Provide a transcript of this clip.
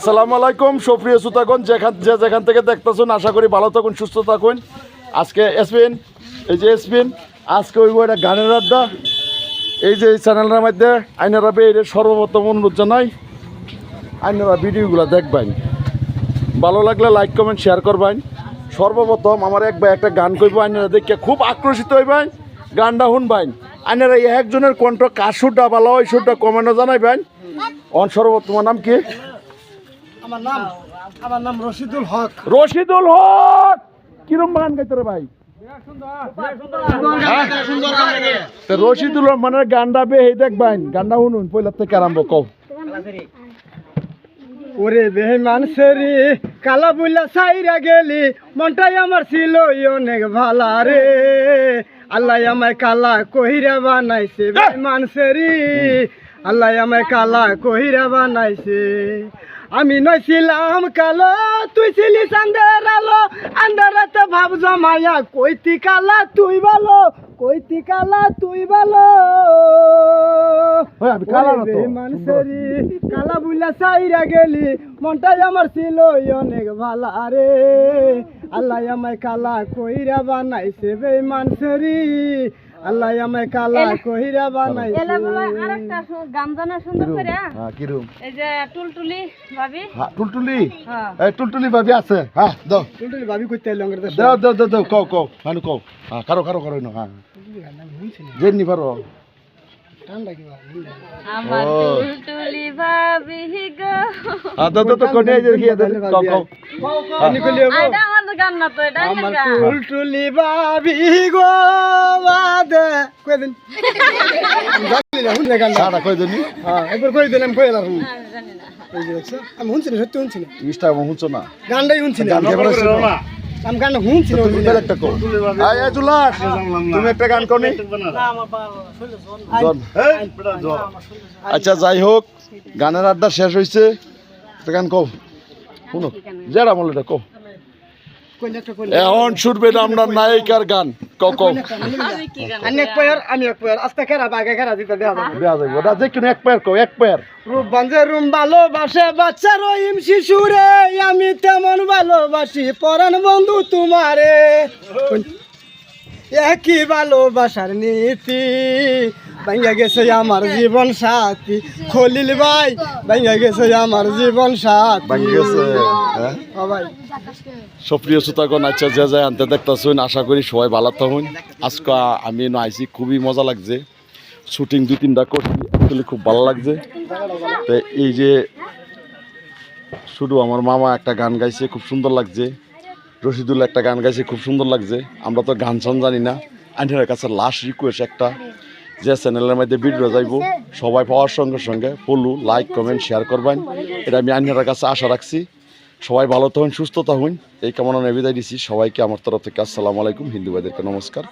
আসসালামু আলাইকুম সুপ্রিয় শ্রোতাগণ, যেখান থেকে দেখতেছেন আশা করি ভালো থাকুন, সুস্থ থাকুন। আজকে এসপিন, এই যে এসপিন, আজকে ওই একটা গানের আড্ডা। এই যে এই চ্যানেলের মধ্যে আইনারা এর সর্বপ্রথম অনুরোধ জানাই, আইনারা ভিডিওগুলো দেখবেন, ভালো লাগলে লাইক কমেন্ট শেয়ার করবেন। সর্বপ্রথম আমার এক ভাই একটা গান করবো, আইনারা দেখে খুব আকর্ষিত হইবেন, গানটা শুনবেন। আইনারা একজনের কণ্ঠ কার সুরটা ভালো ওই সুরটা কমেন্টও জানাইবেন। সর্বপ্রথম নাম কি? আমার নাম রশিদুল হক। রশিদুল হক, কিরম গান গাইতে রে ভাই? রশিদুল মানে গানটা বে এই দেখবেন, গানটা শুনুন পয়লা থেকে আরম্ভ কও। ওরে বেমান সেরি কালা বুলা সাইরা গেলি, মনটাই আমার ছিল অনেক ভালা রে। আল্লাহ আমায় কালা কহিরা বানাইছে বেমান সেরি, আল্লাহ আমায় কালা কহিরা বানাইছে। আমি নইছিলাম কালো, তুই ছিলি চাঁদের আলো, আন্ধারাতে ভাব জমায়া কইতি কালা তুই ভালো, কইতি কালা তুই ভালো। মানুষেরি কালা বুলা সাইরা গেলি, মনটাই আমার ছিল অনেক ভালা রে। আল্লাহ আমায় কালা কইরা বানাইছে বেঈমান সেরি, আল্লাহ আমায় কালা কইরা বানাইছে। এলা বলা আরেকটা গান জানা সুন্দর করে। হ্যাঁ কিরম? এই যে টুলটুলি ভাবি। হ্যাঁ টুলটুলি, হ্যাঁ এই টুলটুলি ভাবি আছে। হ্যাঁ দাও টুলটুলি ভাবি কইতে আইলো আমাদের দেশে। দাও দাও দাও দাও, কও কও হানু কও। হ্যাঁ কারো কারো কারো না। হ্যাঁ জেনি পারো। ঠান্ডা কি ভাই? আমার টুলটুলি ভাবি গো। দাও দাও তো কোনে এই যে কি কও কও। আমি কইলি এটা আমার গান না তো, এটা আমার গান। টুলটুলি ভাবি গো বাদে কই দিন। জানি না হুনে গান। সারা কই দেনি? হ্যাঁ একবার কই দিলাম কই এলাম। আমি জানি না। এই যে দেখছ আমি শুনছি না, সত্যি শুনছি না, ইস্টা মহুছ না। গানটাই শুনছি না। গান কে বলছ না? আমি গানটা শুনছি না। তুমি একটা কও। আয় আয় জুলাস, তুমি একটা গান কোনি? জন। আচ্ছা যাই হোক, গানের আড্ডা শেষ হইছে, একটা গান কও। শুনো যেটা বলে এটা কও। এখন শুনবে আমরা নায়িকার গান, কও কও। আমি কি গান? আমি এক পেয়ার আস্তে খেরা বাগে খেরা দিতে দেয়া যাবে। দেয়া যাবে ওটা যে কোনো এক পেয়ার কও, এক পেয়ার। রূপ বাঞ্জে রুম ভালোবাসে বাচ্চা রহিম শিশুরে, আমি তেমন ভালোবাসি পরাণ বন্ধু তোমারে। একই ভালোবাসার নীতি ভাঙ্গা গেছে আমার জীবন সাথী, খলিল ভাই ভাঙ্গা গেছে আমার জীবন সাথী। ভাঙ্গা গেছে, হ্যাঁ? ও ভাই সুপ্রিয় শ্রোতাগণ, আচ্ছা যে যায় আনতে দেখতেছেন, আশা করি সবাই ভালো থাকুন। আজকে আমি আইছি, খুবই মজা লাগছে। শুটিং 2-3টা করছি, আসলে খুব ভালো লাগছে। তো এই যে শুধু আমার মামা একটা গান গাইছে, খুব সুন্দর লাগছে। রশিদুল একটা গান গাইছে, খুব সুন্দর লাগছে। আমরা তো গান সান জানি না। আইনের কাছে লাস্ট রিকোয়েস্ট একটা, যে চ্যানেলের মধ্যে ভিডিও যাইব সবাই পাওয়ার সঙ্গে সঙ্গে ফলো লাইক কমেন্ট শেয়ার করবেন, এটা আমি আইনের কাছে আশা রাখছি। সবাই ভালো থাকুন, সুস্থ থাকুন, এই কামনা নিয়ে বিদায় দিচ্ছি। সবাইকে আমার তরফ থেকে আসসালামু আলাইকুম, হিন্দু ভাইদেরকে নমস্কার।